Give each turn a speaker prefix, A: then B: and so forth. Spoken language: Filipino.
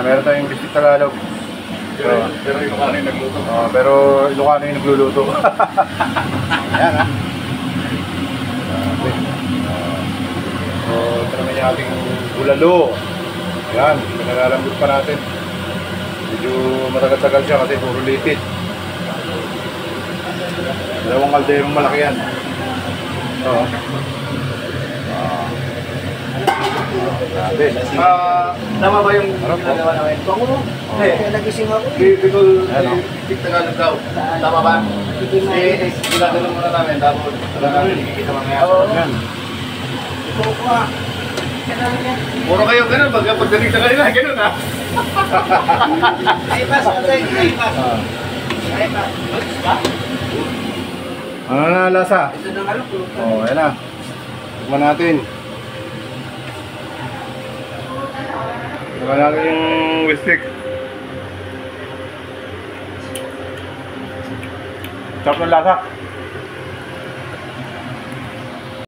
A: Meron tayong biscuit Tagalog.
B: Pero Ilocano yung nagluto.
A: Pero Ilocano yung nagluluto. Ayan ha. So, ito naman yung ating bulalo. Ayan, pinalalambot pa natin. Medyo matagal-tagal siya kasi puro lipid. Dalawang kalderong malaki yan. Oo.
B: Tama ba yung ginagawa namin?
C: Nagising ako.
B: Bicol Tagalog daw. Tama ba? Ginagawa muna namin. Tapos wala namin ikikita mamaya.
A: Ayan.
B: Puro kayo ganun. Pagdating sa kanila, ganun ha.
C: Naipas.
A: Ano na lasa?
C: Ito na nga lang.
A: Ayan na. Tignan natin. Tignan natin yung wistik. Sarap ng lasa.